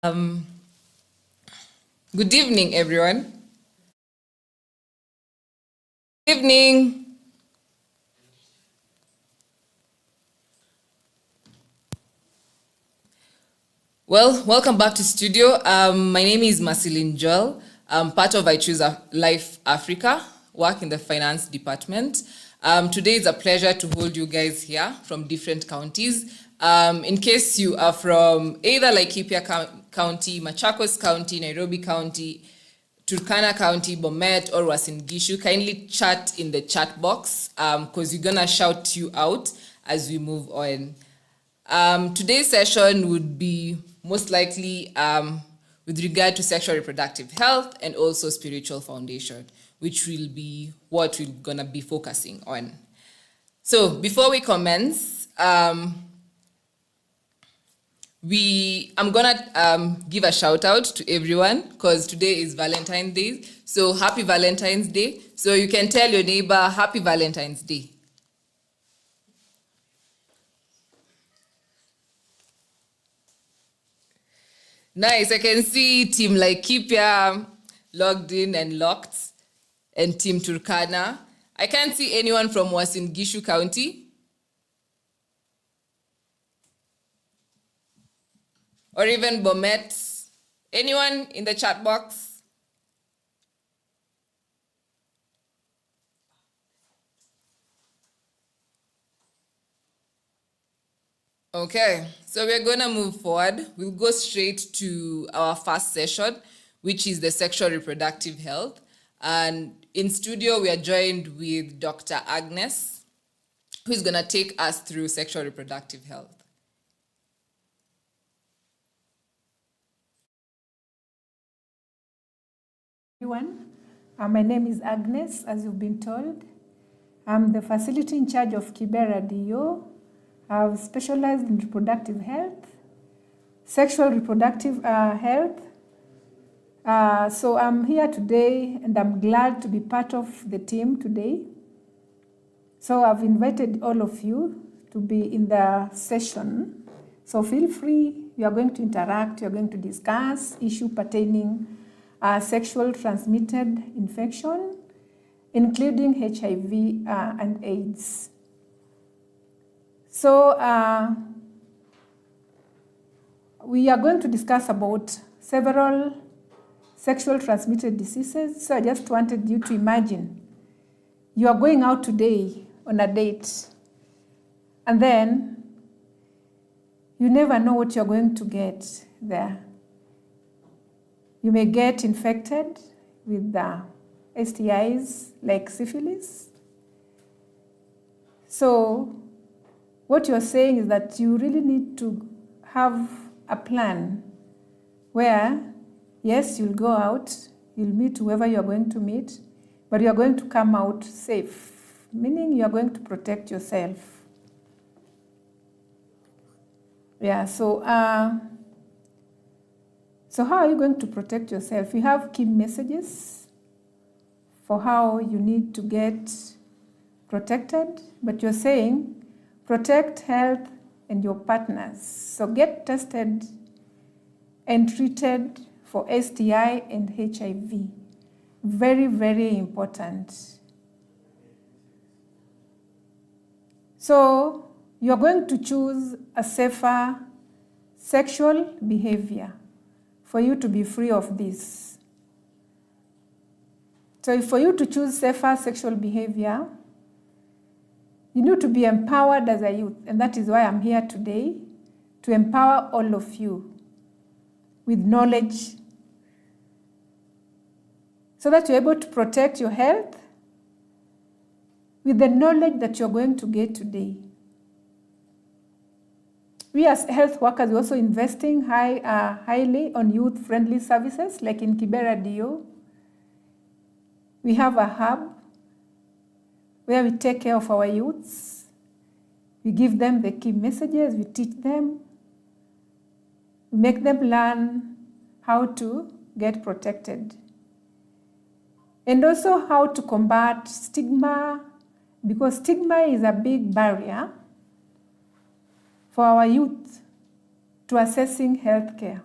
Um, Good evening, everyone. Good evening. Well, welcome back to studio. My name is Marceline Joel. I'm part of I Choose Life Africa, work in the finance department. Today is a pleasure to hold you guys here from different counties. In case you are from either Laikipia County, Machakos County, Nairobi County, Turkana County, Bomet, or Uasin Gishu, kindly chat in the chat box because we're gonna shout you out as we move on. Today's session would be most likely with regard to sexual reproductive health and also spiritual foundation, which will be what we're gonna be focusing on. So before we commence, I'm gonna give a shout out to everyone because today is Valentine's Day. So happy Valentine's Day. So you can tell your neighbor happy Valentine's Day. Nice. I can see Team Laikipia logged in and locked, and Team Turkana. I can't see anyone from Uasin Gishu County. Or even Bomet. Anyone in the chat box? Okay, so we're gonna move forward. We'll go straight to our first session, which is the sexual reproductive health. And in studio, we are joined with Dr. Agnes, who is gonna take us through sexual reproductive health. Everyone, my name is Agnes, as you've been told. I'm the facility in charge of Kibera DO. I've specialized in reproductive health, sexual reproductive health. So I'm here today and I'm glad to be part of the team today. So I've invited all of you to be in the session. So feel free, you are going to interact, you are going to discuss issues pertaining sexual transmitted infection, including HIV and AIDS. So we are going to discuss about several sexual transmitted diseases. So I just wanted you to imagine you are going out today on a date, and then you never know what you're going to get there. You may get infected with STIs like syphilis. So what you're saying is that you really need to have a plan where, yes, you'll go out, you'll meet whoever you're going to meet, but you're going to come out safe, meaning you're going to protect yourself. Yeah, so how are you going to protect yourself? We have key messages for how you need to get protected, but you're saying protect health and your partners. So get tested and treated for STI and HIV. Very, very important. So you're going to choose a safer sexual behavior for you to be free of this. So for you to choose safer sexual behavior, you need to be empowered as a youth, and that is why I'm here today, to empower all of you with knowledge so that you're able to protect your health with the knowledge that you're going to get today. We as health workers are also investing highly on youth-friendly services, like in Kibera DO. We have a hub where we take care of our youths. We give them the key messages, we teach them, we make them learn how to get protected. And also how to combat stigma, because stigma is a big barrier for our youth to accessing healthcare.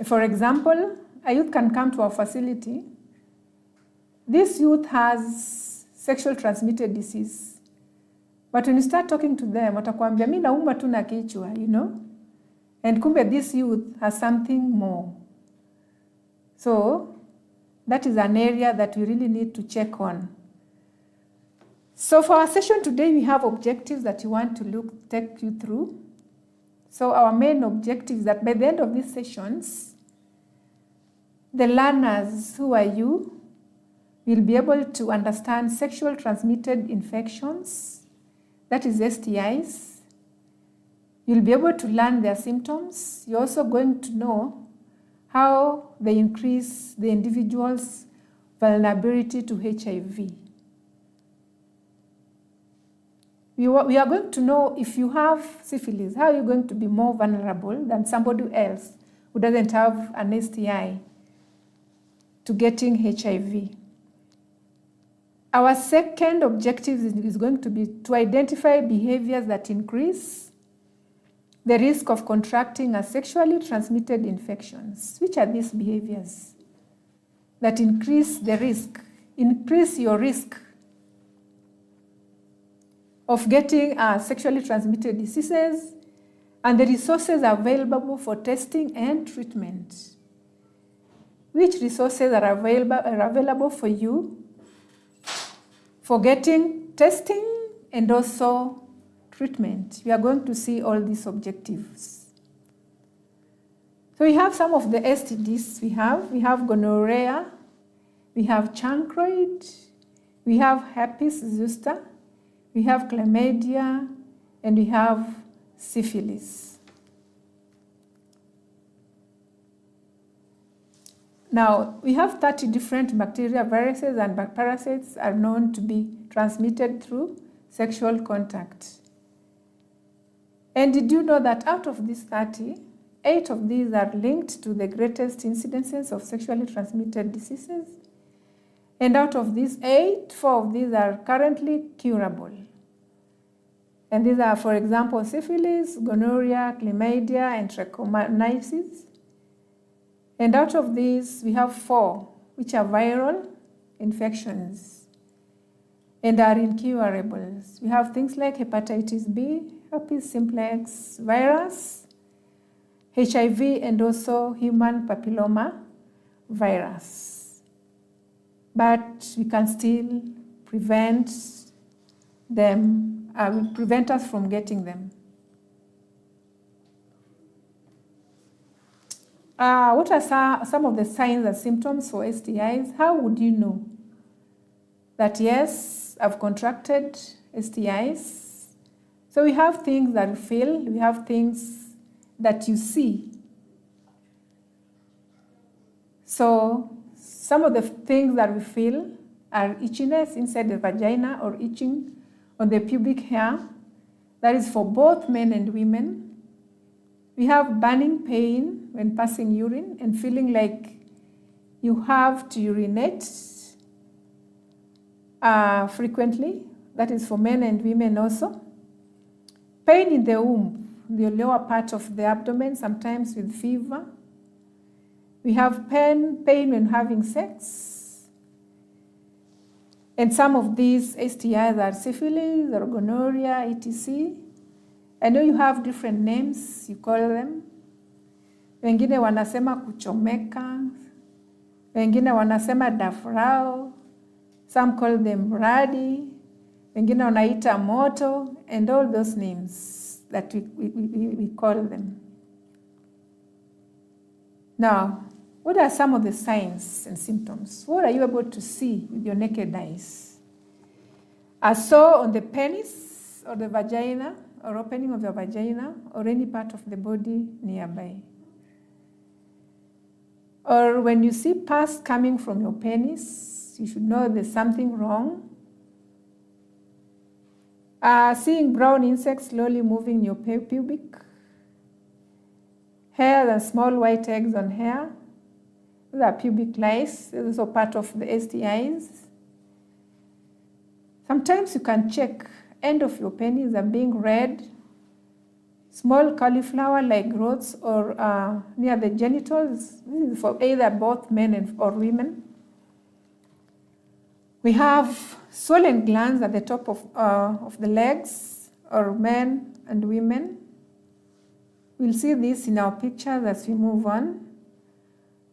For example, a youth can come to our facility. This youth has sexual transmitted disease. But when you start talking to them, watakwambia mimi nauma tu na kichwa, you know? And kumbe this youth has something more. So that is an area that we really need to check on. So for our session today, we have objectives that we want to take you through. So our main objective is that by the end of these sessions, the learners, who are you, will be able to understand sexual transmitted infections, that is STIs. You'll be able to learn their symptoms. You're also going to know how they increase the individual's vulnerability to HIV. We are going to know if you have syphilis, how are you going to be more vulnerable than somebody else who doesn't have an STI to getting HIV. Our second objective is going to be to identify behaviors that increase the risk of contracting a sexually transmitted infections. Which are these behaviors that increase your risk of getting sexually transmitted diseases, and the resources available for testing and treatment? Which resources are available for you for getting testing and also treatment? We are going to see all these objectives. So we have some of the STDs we have. We have gonorrhea, we have chancroid, we have herpes zoster, we have chlamydia, and we have syphilis. Now, we have 30 different bacteria, viruses, and parasites are known to be transmitted through sexual contact. And did you know that out of these 30, 8 of these are linked to the greatest incidences of sexually transmitted diseases? And out of these 8, 4 of these are currently curable. And these are, for example, syphilis, gonorrhea, chlamydia, and trichomoniasis. And out of these, we have 4, which are viral infections and are incurable. We have things like hepatitis B, herpes simplex virus, HIV, and also human papilloma virus. But we can still prevent them, prevent us from getting them. What are some of the signs and symptoms for STIs? How would you know that, yes, I've contracted STIs? So we have things that we feel, we have things that you see. So some of the things that we feel are itchiness inside the vagina or itching on the pubic hair. That is for both men and women. We have burning pain when passing urine and feeling like you have to urinate frequently. That is for men and women also. Pain in the womb, the lower part of the abdomen, sometimes with fever. We have pain when having sex. And some of these STIs are syphilis or gonorrhea, etc. I know you have different names, you call them. Wengine wanasema kuchomeka, wengine wanasema dafrao, some call them radi, wengine wanaita moto, and all those names that we call them. Now, what are some of the signs and symptoms? What are you able to see with your naked eyes? A sore on the penis or the vagina, or opening of the vagina, or any part of the body nearby. Or when you see pus coming from your penis, you should know there's something wrong. Seeing brown insects slowly moving in your pubic. Hair and small white eggs on hair. Those are pubic lice. This is also part of the STIs. Sometimes you can check end of your penis are being red. Small cauliflower-like growths or near the genitals. This is for either both men or women. We have swollen glands at the top of the legs, or men and women. We'll see this in our pictures as we move on.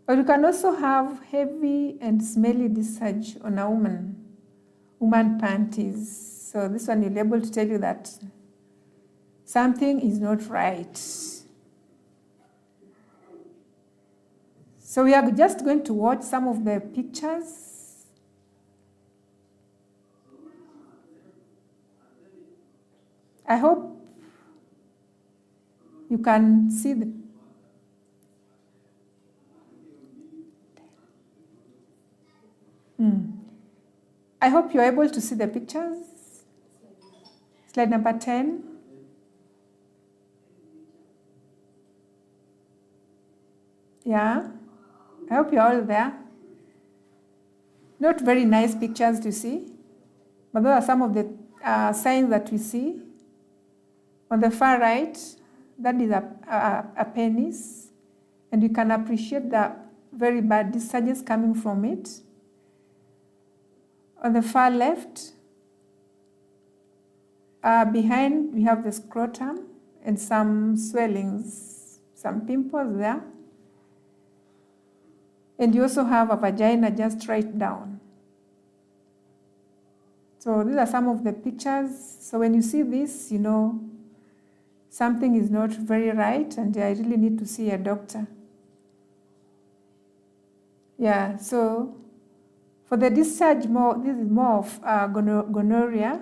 But you can also have heavy and smelly discharge on a woman panties. So this one will be able to tell you that something is not right. So we are just going to watch some of the pictures. I hope you can see the I hope you're able to see the pictures. Slide number 10. Yeah, I hope you're all there. Not very nice pictures to see, but those are some of the signs that we see. On the far right, that is a penis, and you can appreciate the very bad discharges coming from it. On the far left, behind we have the scrotum and some swellings, some pimples there. And you also have a vagina just right down. So these are some of the pictures. So when you see this, you know something is not very right and I really need to see a doctor. Yeah, so for the discharge, this is more of gonorrhea.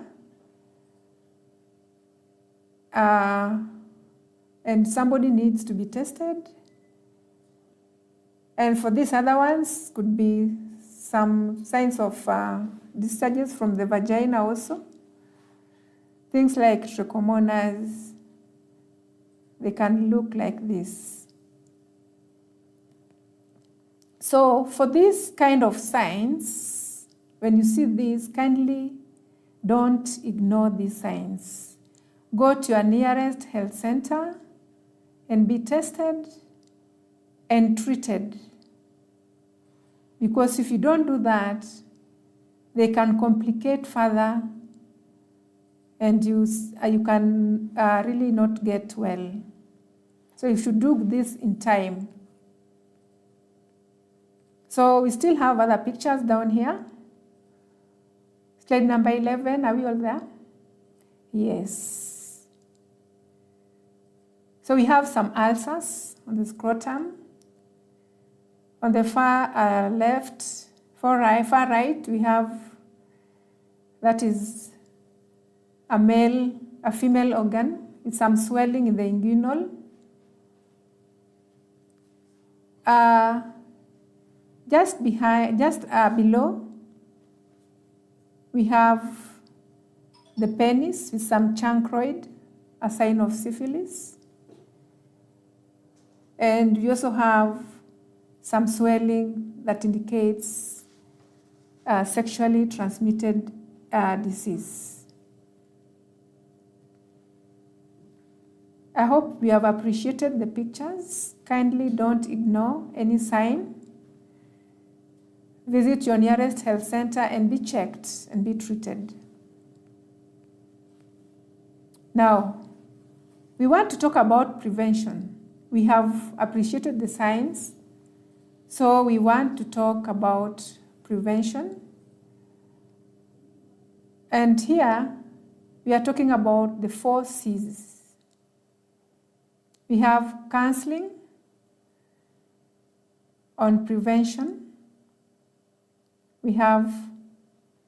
And somebody needs to be tested. And for these other ones, could be some signs of discharges from the vagina also. Things like trichomonas, they can look like this. So for these kind of signs, when you see these, kindly don't ignore these signs. Go to your nearest health center and be tested and treated. Because if you don't do that, they can complicate further and you can really not get well. So you should do this in time. So we still have other pictures down here. Slide number 11, are we all there? Yes. So we have some ulcers on the scrotum. On the far left, far right, we have, that is a female organ with some swelling in the inguinal. Just below, we have the penis with some chancroid, a sign of syphilis. And we also have some swelling that indicates sexually transmitted disease. I hope you have appreciated the pictures. Kindly don't ignore any sign. Visit your nearest health center and be checked and be treated. Now, we want to talk about prevention. We have appreciated the signs, so we want to talk about prevention. And here, we are talking about the 4 C's. We have counseling on prevention. We have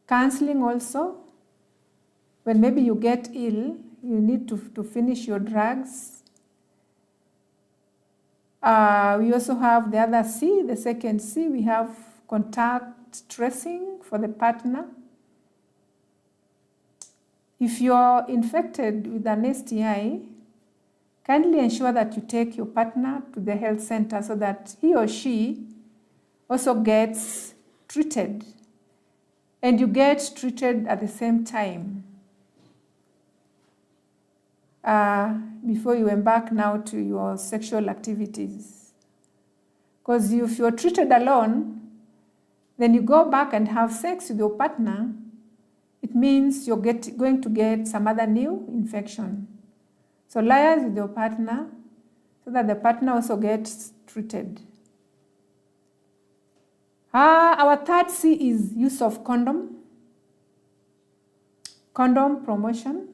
counseling also when maybe you get ill, you need to finish your drugs. We also have the other C, the second C, we have contact tracing for the partner. If you're infected with an STI, kindly ensure that you take your partner to the health center so that he or she also gets treated, and you get treated at the same time. before you embark now to your sexual activities. Because if you're treated alone, then you go back and have sex with your partner, it means you're going to get some other new infection. So liaise with your partner so that the partner also gets treated. Our third C is use of condom. Condom promotion.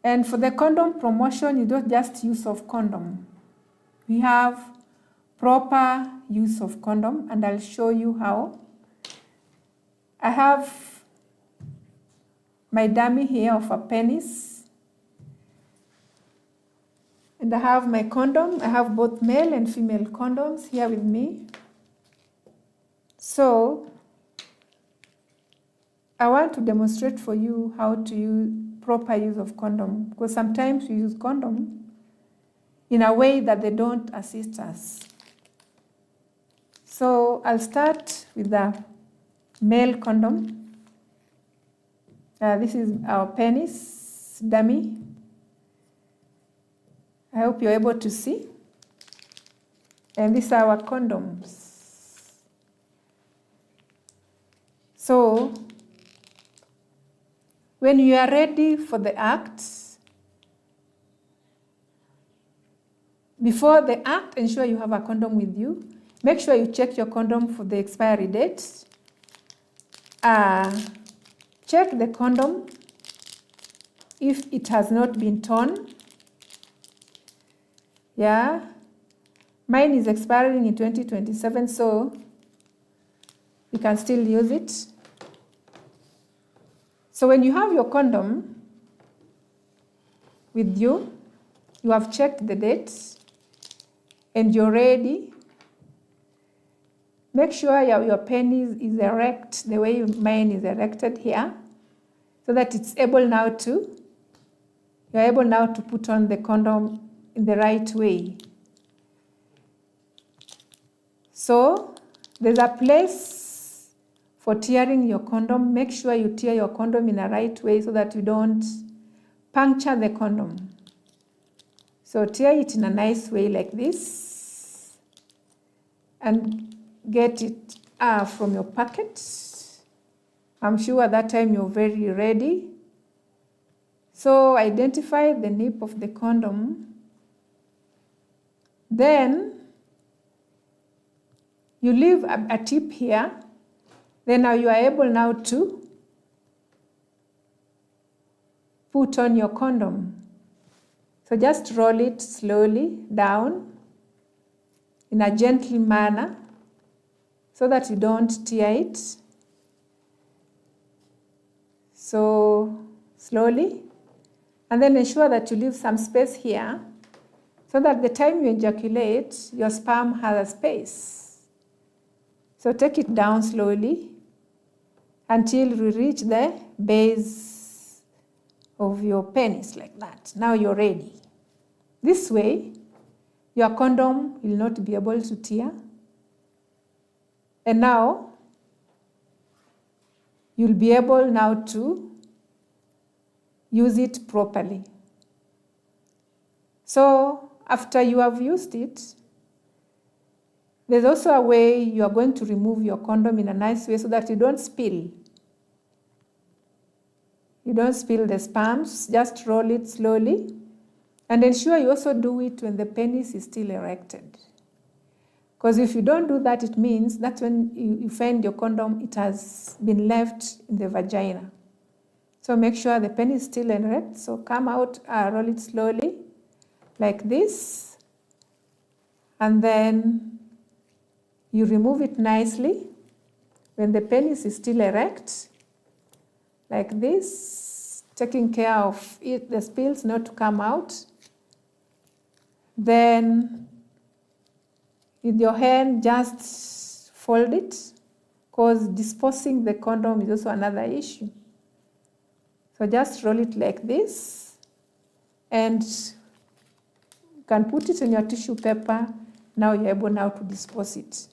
And for the condom promotion, you don't just use of condom. We have proper use of condom, and I'll show you how. I have my dummy here of a penis. And I have my condom. I have both male and female condoms here with me. So I want to demonstrate for you how to use proper use of condom, because sometimes we use condom in a way that they don't assist us. So I'll start with the male condom. This is our penis dummy. I hope you're able to see. And these are our condoms. So when you are ready for the act, before the act, ensure you have a condom with you. Make sure you check your condom for the expiry date. Check the condom if it has not been torn. Yeah, mine is expiring in 2027, so you can still use it. So when you have your condom with you, you have checked the date, and you're ready. Make sure your penis is erect the way mine is erected here, so that it's able now to, you're able now to put on the condom in the right way. So there's a place for tearing your condom. Make sure you tear your condom in a right way so that you don't puncture the condom. So tear it in a nice way like this and get it from your packet. I'm sure at that time you're very ready. So identify the nip of the condom. Then you leave a tip here. Then now you are able now to put on your condom. So just roll it slowly down in a gentle manner so that you don't tear it. So slowly. And then ensure that you leave some space here so that the time you ejaculate, your sperm has a space. So take it down slowly until you reach the base of your penis like that. Now you're ready. This way, your condom will not be able to tear. And now, you'll be able now to use it properly. So after you have used it, there's also a way you are going to remove your condom in a nice way so that you don't spill. You don't spill the sperms, just roll it slowly. And ensure you also do it when the penis is still erected. Because if you don't do that, it means that's when you find your condom, it has been left in the vagina. So make sure the penis is still erect. So come out, roll it slowly, like this. And then you remove it nicely when the penis is still erect, like this, taking care of it, the spills not to come out. Then with your hand, just fold it, because disposing the condom is also another issue. So just roll it like this, and you can put it on your tissue paper. Now you're able now to dispose it.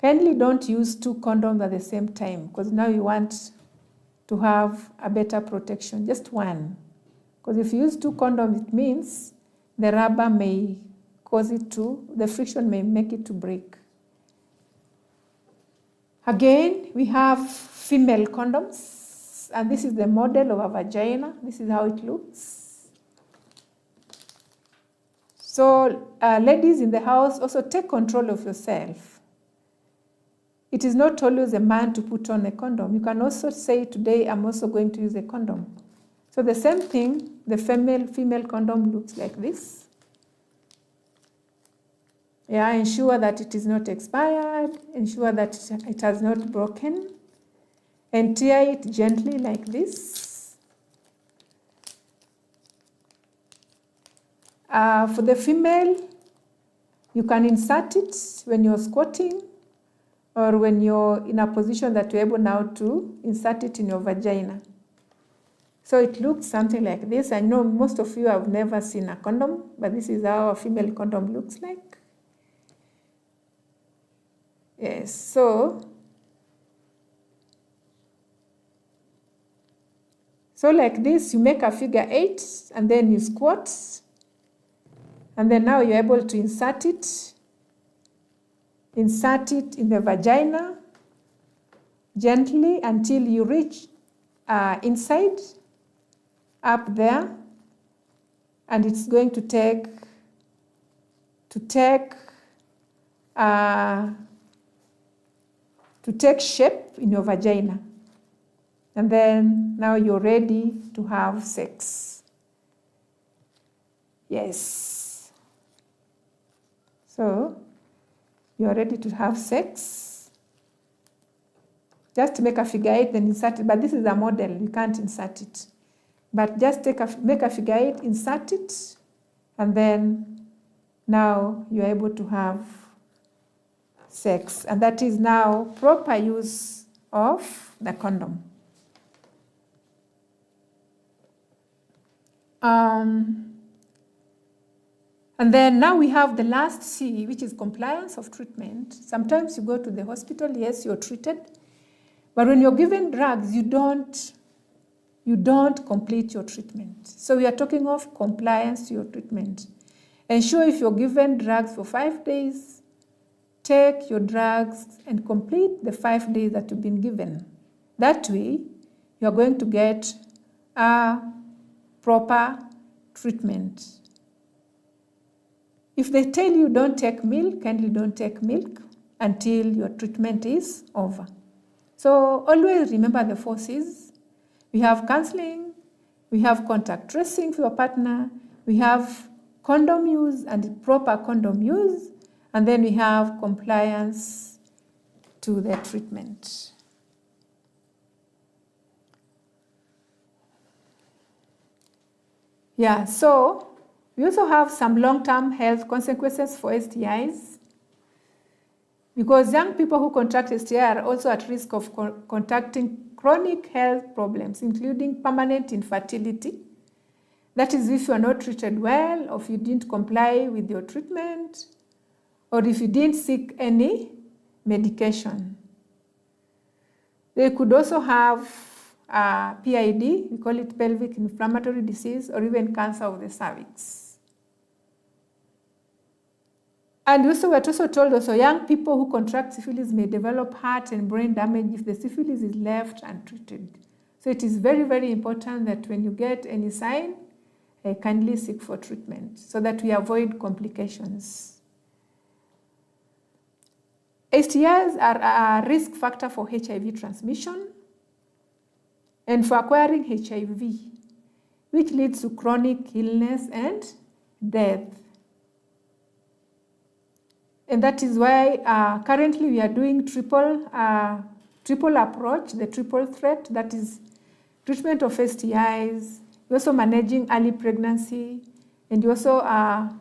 Kindly don't use 2 condoms at the same time, because now you want to have a better protection, just one. Because if you use 2 condoms, it means the rubber may cause it to, the friction may make it to break. Again, we have female condoms, and this is the model of a vagina. This is how it looks. So ladies in the house, also take control of yourself. It is not always a man to put on a condom. You can also say, today I'm also going to use a condom. So the same thing, the female condom looks like this. Yeah, ensure that it is not expired, ensure that it has not broken, and tear it gently like this. For the female, you can insert it when you're squatting or when you're in a position that you're able now to insert it in your vagina. So it looks something like this. I know most of you have never seen a condom, but this is how a female condom looks like. Yes, so like this, you make a figure 8 and then you squat, and then now you're able to insert it in the vagina gently until you reach inside up there, and it's going to take shape in your vagina. And then now you're ready to have sex. Yes. So you're ready to have sex. Just make a figure 8, then insert it. But this is a model, you can't insert it. But just make a figure 8, insert it, and then now you're able to have sex. And that is now proper use of the condom. And then now we have the last C, which is compliance of treatment. Sometimes you go to the hospital, yes, you're treated, but when you're given drugs, you don't complete your treatment. So we are talking of compliance to your treatment. Ensure if you're given drugs for 5 days, take your drugs and complete the 5 days that you've been given. That way, you're going to get a proper treatment. If they tell you don't take milk, kindly don't take milk until your treatment is over. So always remember the 4 C's. We have counseling, we have contact tracing for your partner, we have condom use and proper condom use, and then we have compliance to the treatment. Yeah, so we also have some long-term health consequences for STIs, because young people who contract STI are also at risk of contracting chronic health problems, including permanent infertility. That is if you are not treated well, or if you didn't comply with your treatment, or if you didn't seek any medication. They could also have PID, we call it pelvic inflammatory disease, or even cancer of the cervix. And also, we're also told young people who contract syphilis may develop heart and brain damage if the syphilis is left untreated. So it is very, very important that when you get any sign, kindly seek for treatment so that we avoid complications. STIs are a risk factor for HIV transmission and for acquiring HIV, which leads to chronic illness and death. And that is why currently we are doing triple approach, the triple threat, that is treatment of STIs, you're also managing early pregnancy, and you also are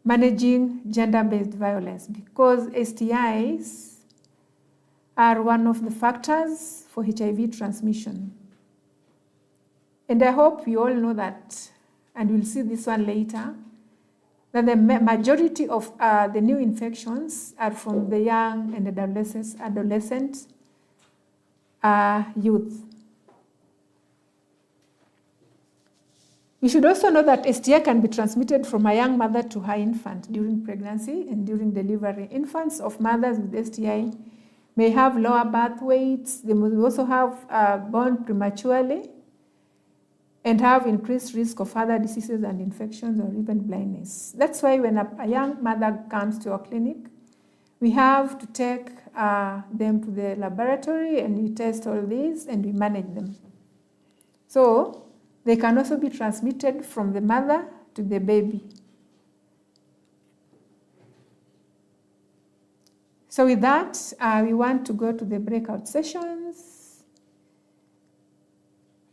managing gender-based violence, because STIs are one of the factors for HIV transmission. And I hope you all know that, and we'll see this one later, that the majority of the new infections are from the young and adolescent youth. You should also know that STI can be transmitted from a young mother to her infant during pregnancy and during delivery. Infants of mothers with STI may have lower birth weights. They may also have born prematurely and have increased risk of other diseases and infections or even blindness. That's why when a young mother comes to our clinic, we have to take them to the laboratory and we test all these and we manage them. So they can also be transmitted from the mother to the baby. So with that, we want to go to the breakout sessions.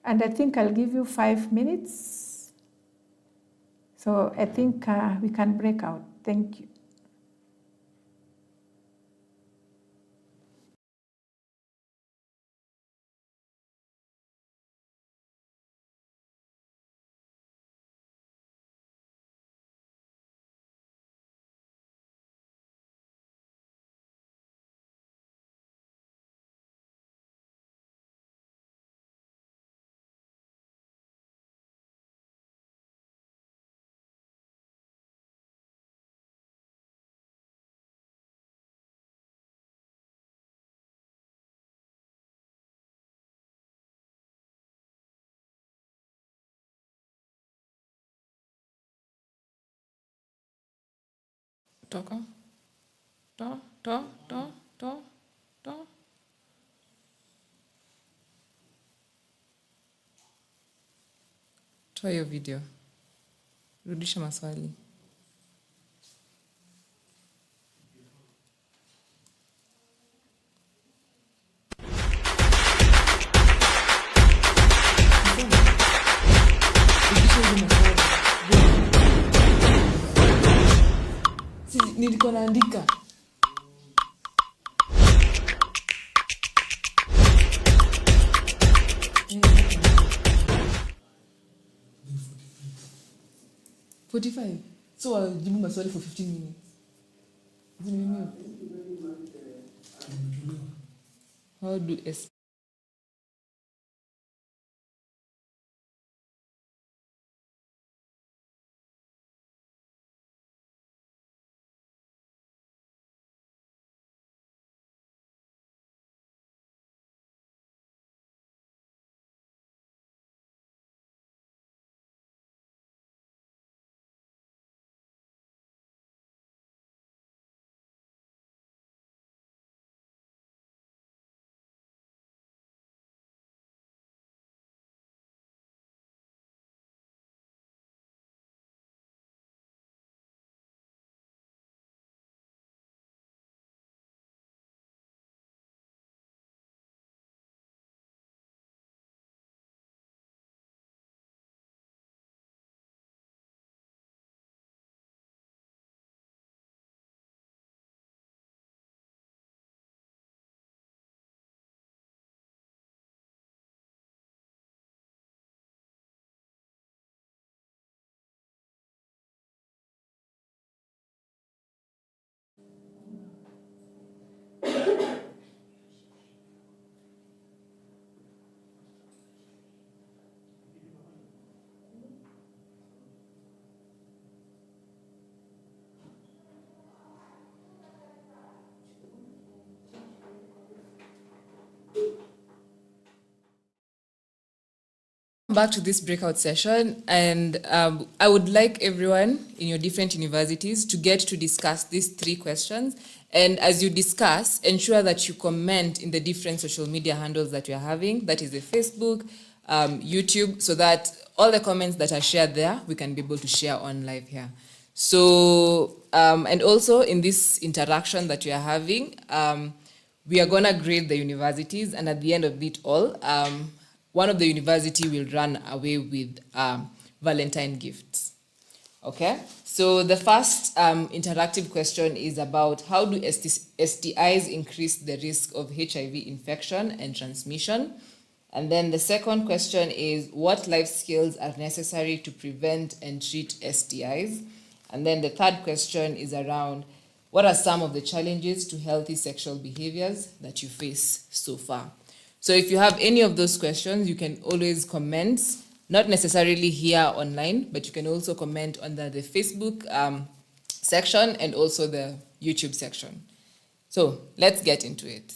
And I think I'll give you 5 minutes. So I think we can break out. Thank you. Toka. To, to, to, to, to. Toa hiyo video. Rudisha maswali. Nilikuwa naandika. $45. So I'll give maswali for 15 minutes. How do S back to this breakout session, and I would like everyone in your different universities to get to discuss these 3 questions. And as you discuss, ensure that you comment in the different social media handles that you're having, that is the Facebook, YouTube, so that all the comments that are shared there, we can be able to share on live here. So, and also in this interaction that you are having, we are gonna grade the universities, and at the end of it all, one of the university will run away with Valentine gifts. Okay, so the first interactive question is about how do STIs increase the risk of HIV infection and transmission? And then the second question is what life skills are necessary to prevent and treat STIs? And then the third question is around what are some of the challenges to healthy sexual behaviors that you face so far? So if you have any of those questions, you can always comment not necessarily here online, but you can also comment under the Facebook section and also the YouTube section. So let's get into it.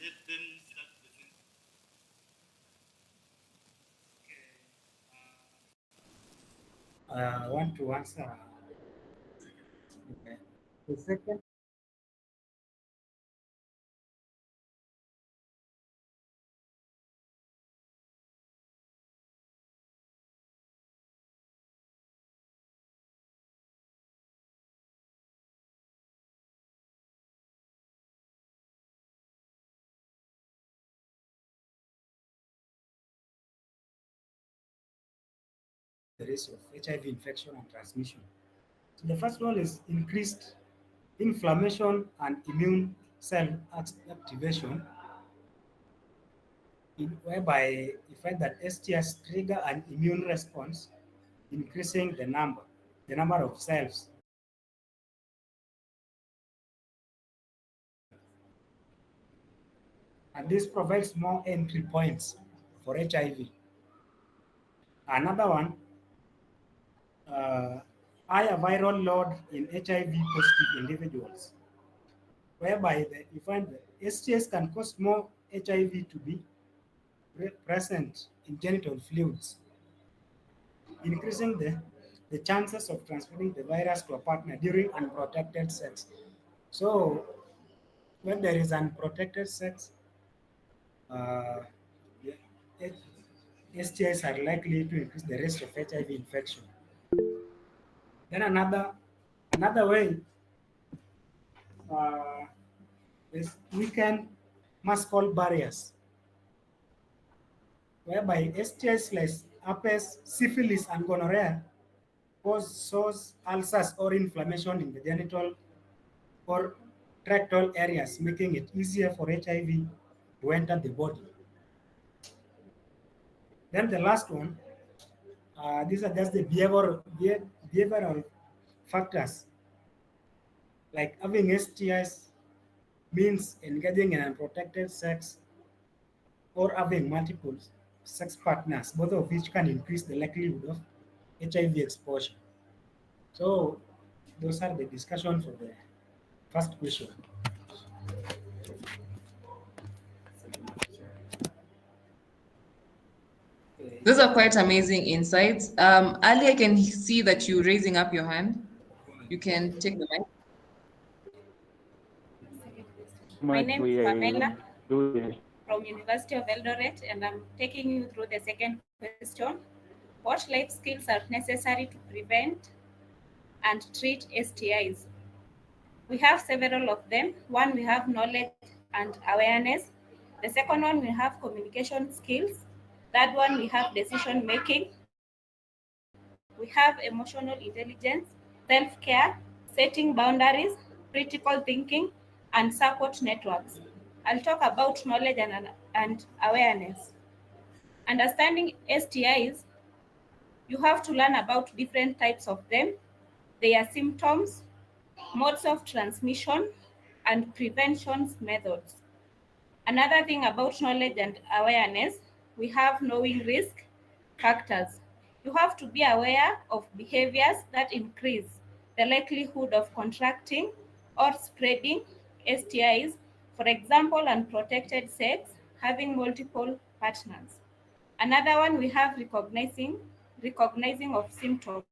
Let them start presenting. I want to answer the second. The risk of HIV infection and transmission. So the first one is increased inflammation and immune cell activation, whereby you find that STIs trigger an immune response, increasing the number of cells. And this provides more entry points for HIV. Another one, uh, higher viral load in HIV positive individuals, whereby you find that STS can cause more HIV to be present in genital fluids, increasing the chances of transferring the virus to a partner during unprotected sex. So, when there is unprotected sex, uh, the STIs are likely to increase the risk of HIV infection. Then another way uh, is weaken masculine barriers, whereby STIs like herpes, syphilis, and gonorrhea cause sores, ulcers, or inflammation in the genital or rectal areas, making it easier for HIV to enter the body. Then the last one, these are just the behavioral factors, like having STIs means engaging in unprotected sex or having multiple sex partners, both of which can increase the likelihood of HIV exposure. So those are the discussion for the first question. Okay. Those are quite amazing insights. Ali, I can see that you're raising up your hand. You can take the mic. My Much name we is are Pamela doing. from University of Eldoret, and I'm taking you through the second question. What life skills are necessary to prevent and treat STIs? We have several of them. One, we have knowledge and awareness. The second one, we have communication skills. Third one, we have decision making. We have emotional intelligence, self-care, setting boundaries, critical thinking, and support networks. I'll talk about knowledge and awareness. Understanding STIs, you have to learn about different types of them, their symptoms, modes of transmission, and prevention methods. Another thing about knowledge and awareness, we have knowing risk factors. You have to be aware of behaviors that increase the likelihood of contracting or spreading STIs, for example, unprotected sex, having multiple partners. Another one we have recognizing of symptoms.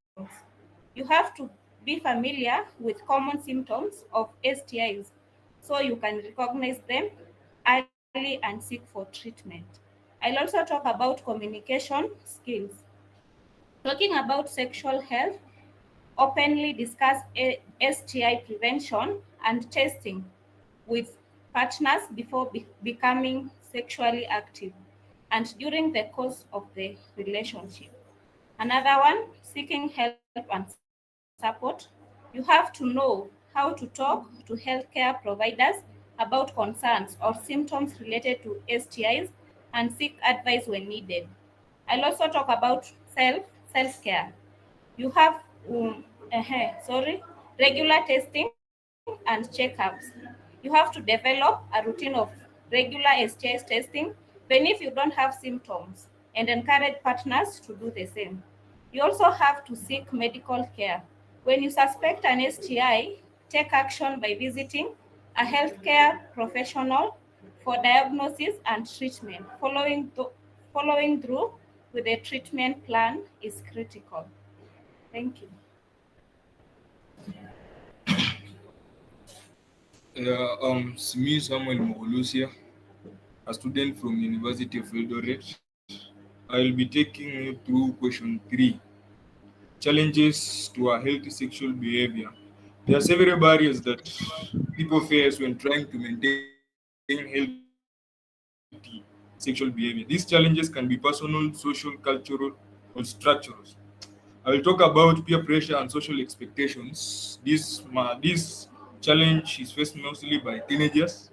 You have to be familiar with common symptoms of STIs so you can recognize them early and seek for treatment. I'll also talk about communication skills. Talking about sexual health, openly discuss STI prevention and testing with partners before becoming sexually active and during the course of the relationship. Another one, seeking help and support. You have to know how to talk to healthcare providers about concerns or symptoms related to STIs and seek advice when needed. I'll also talk about self-care. You have regular testing and checkups. You have to develop a routine of regular STIs testing even if you don't have symptoms and encourage partners to do the same. You also have to seek medical care. When you suspect an STI, take action by visiting a healthcare professional for diagnosis and treatment. Following through with a treatment plan is critical. Thank you. Me Samuel Mogolusia, a student from University of Eldoret. I'll be taking you through question 3, challenges to a healthy sexual behavior. There are several barriers that people face when trying to maintain healthy sexual behavior. These challenges can be personal, social, cultural, or structural. I will talk about peer pressure and social expectations. This challenge is faced mostly by teenagers.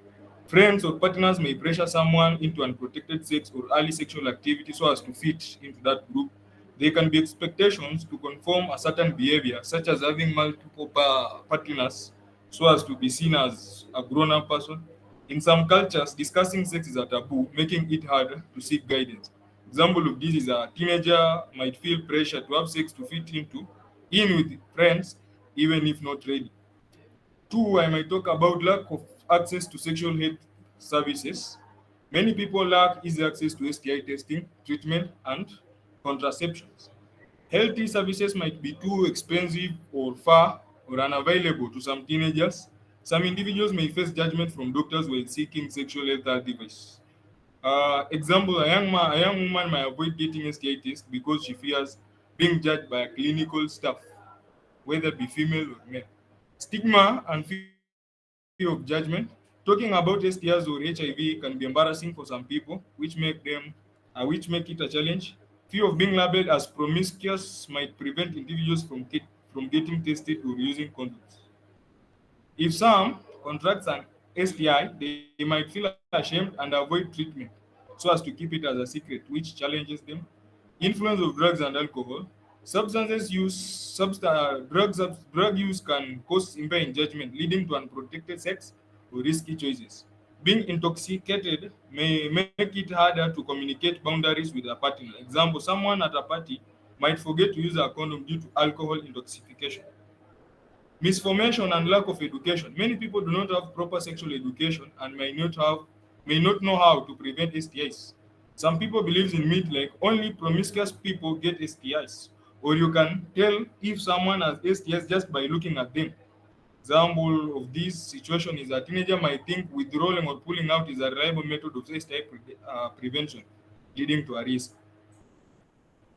Friends or partners may pressure someone into unprotected sex or early sexual activity so as to fit into that group. There can be expectations to conform a certain behavior, such as having multiple partners so as to be seen as a grown up person. In some cultures, discussing sex is a taboo, making it harder to seek guidance. Example of this is a teenager might feel pressure to have sex to fit in with friends, even if not ready. Two, I might talk about lack of access to sexual health services. Many people lack easy access to STI testing, treatment, and contraceptions. Healthy services might be too expensive or far or unavailable to some teenagers. Some individuals may face judgment from doctors when seeking sexual health advice. Example, a young woman might avoid getting STI test because she fears being judged by a clinical staff, whether it be female or male. Stigma and fear of judgment. Talking about STIs or HIV can be embarrassing for some people, which make it a challenge. Fear of being labeled as promiscuous might prevent individuals from getting tested or using condoms. If some contracts an STI, they might feel ashamed and avoid treatment so as to keep it as a secret, which challenges them. Influence of drugs and alcohol. Substances use drug use can cause impaired judgment, leading to unprotected sex or risky choices. Being intoxicated may make it harder to communicate boundaries with a partner. Example, someone at a party might forget to use a condom due to alcohol intoxication. Misformation and lack of education. Many people do not have proper sexual education and may not know how to prevent STIs. Some people believe in myth like only promiscuous people get STIs, or you can tell if someone has STIs just by looking at them. Example of this situation is a teenager might think withdrawing or pulling out is a reliable method of STI prevention, leading to a risk.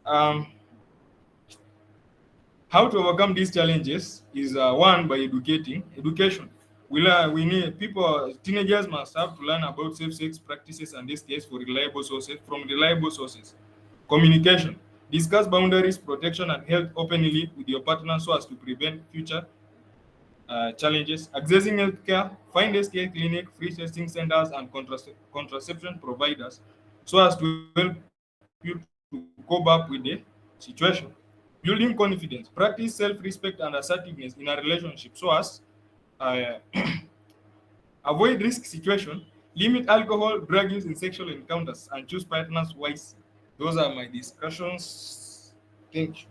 Um, How to overcome these challenges is one by education. We need people, teenagers must have to learn about safe sex practices and STIs from reliable sources. Communication. Discuss boundaries, protection, and health openly with your partner so as to prevent future challenges. Accessing healthcare, find STI clinic, free testing centers, and contraception providers so as to help you to cope up with the situation. Building confidence, practice self-respect and assertiveness in a relationship so as uh, avoid risk situation, limit alcohol, drug use in sexual encounters, and choose partners wisely. Those are my discussions. Thank you.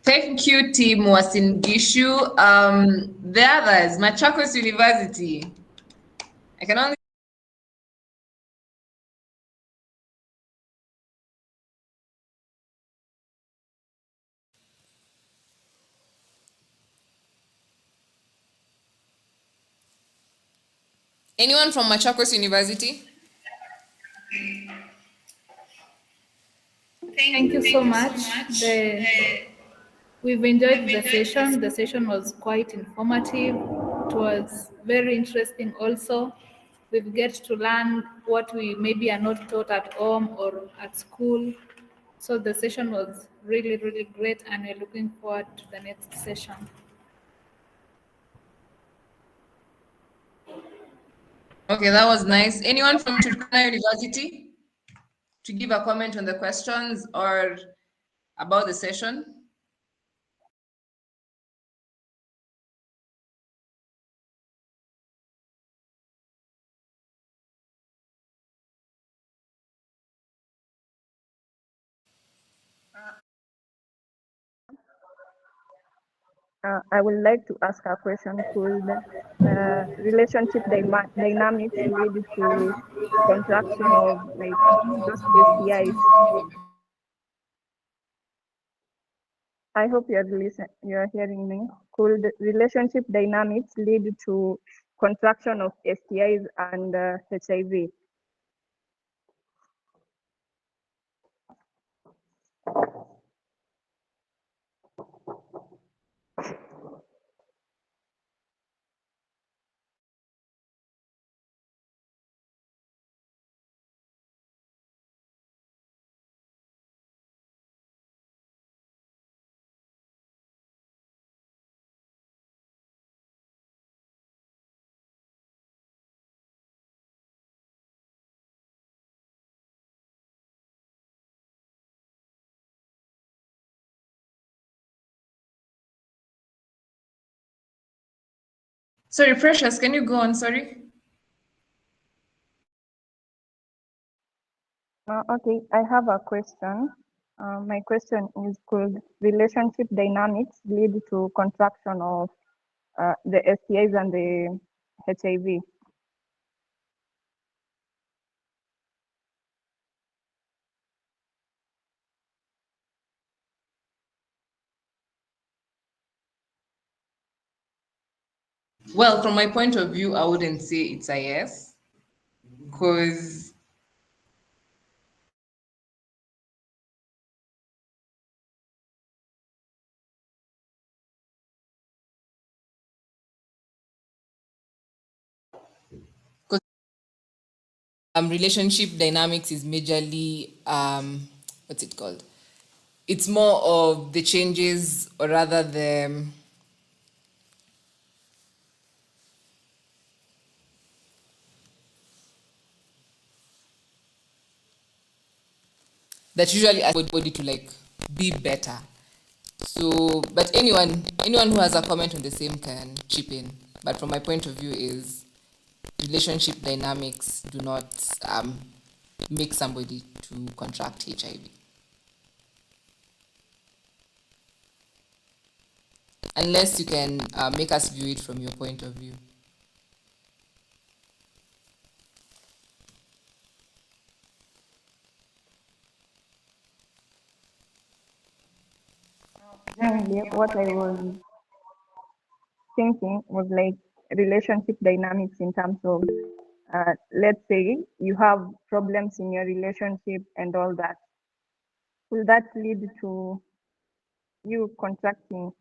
Thank you, Team Wasingishu. The others, Machakos University. I can only. Anyone from Machakos University? Thank you so much. We've enjoyed the session. The session was quite informative. It was very interesting also. We get to learn what we maybe are not taught at home or at school. So the session was really, really great, and we're looking forward to the next session. Okay, that was nice. Anyone from Turkana University to give a comment on the questions or about the session? I would like to ask a question. Could relationship dynamics lead to contraction of like those STIs? I hope you're hearing me. Could relationship dynamics lead to contraction of STIs and HIV? Sorry, Precious, can you go on? Sorry. Okay, I have a question. My question is, could relationship dynamics lead to contraction of the STIs and the HIV? Well, from my point of view, I wouldn't say it's a yes, because relationship dynamics is majorly what's it called? It's more of the changes, or rather that usually ask body to like be better. So, but anyone who has a comment on the same can chip in. But from my point of view, is relationship dynamics do not make somebody to contract HIV, unless you can make us view it from your point of view. Generally, what I was thinking was like relationship dynamics in terms of, let's say you have problems in your relationship and all that. Will that lead to you contracting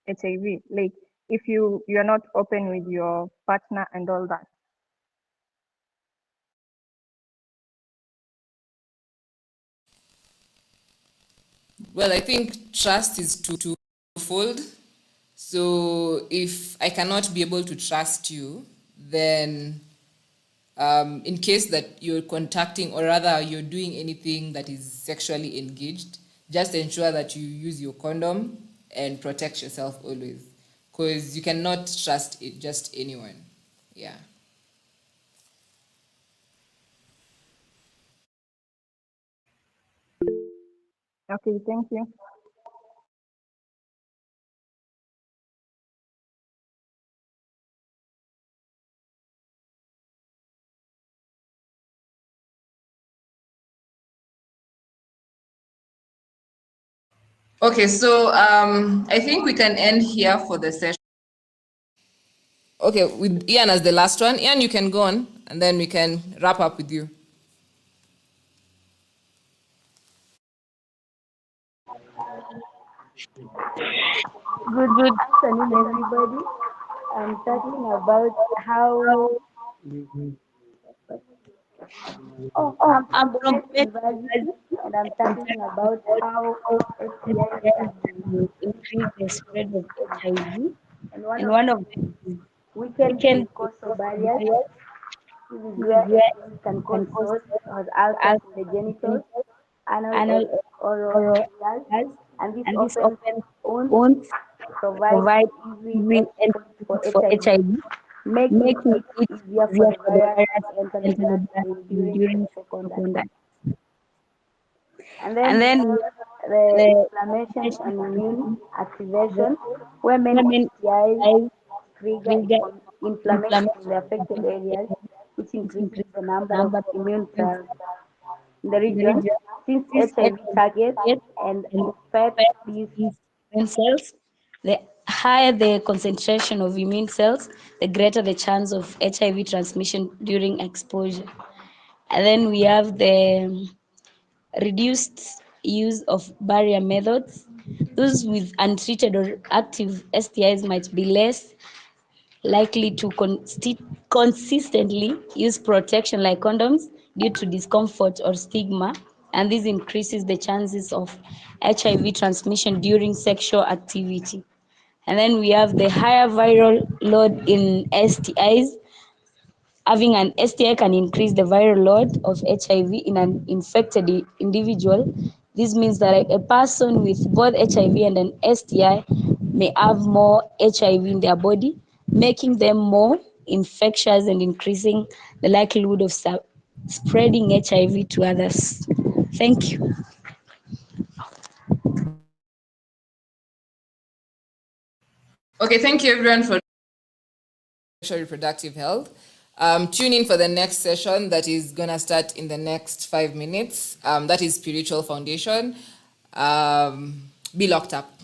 HIV? Like if you're not open with your partner and all that. Well, I think trust is twofold. So if I cannot be able to trust you, then in case that you're contacting, or rather you're doing anything that is sexually engaged, just ensure that you use your condom and protect yourself always, because you cannot trust it just anyone. Yeah. Okay, thank you. Okay, so I think we can end here for the session. Okay, with Ian as the last one. Ian, you can go on, and then we can wrap up with you. Good afternoon, everybody. I'm talking about how. I'm from Gumet University, and I'm talking about how STIs can increase the spread of HIV. And one and of one of them them is is weakened weekend mucosal barriers. barriers. This is This is where where STIs can it cause can cause sores or ulcers in the genitals, anal or anal oral or areas, as and this and this often often won't won't provide provide easy easy entry entry points for for HIV, HIV, making making it it easier for easier the for the virus virus to enter to the enter the bloodstream bloodstream during during sexual sexual contact. contact. And then And we then we have have the the inflammation inflammation and immune and activation, where many women STIs eyes trigger trigger inflammation in inflammation the affected areas, which which increases increases the the number of number of immune immune cells in the in the region. region. Since Since HIV HIV targets targets and and infects affects these. these immune cells, the higher the concentration of immune cells, the greater the chance of HIV transmission during exposure. And then we have the reduced use of barrier methods. Those with untreated or active STIs might be less likely to consistently use protection like condoms due to discomfort or stigma, and this increases the chances of HIV transmission during sexual activity. And then we have the higher viral load in STIs. Having an STI can increase the viral load of HIV in an infected individual. This means that a person with both HIV and an STI may have more HIV in their body, making them more infectious and increasing the likelihood of spreading HIV to others. Thank you. Okay, thank you everyone for sexual reproductive health. Tune in for the next session that is gonna start in the next 5 minutes. That is spiritual foundation. Be locked up.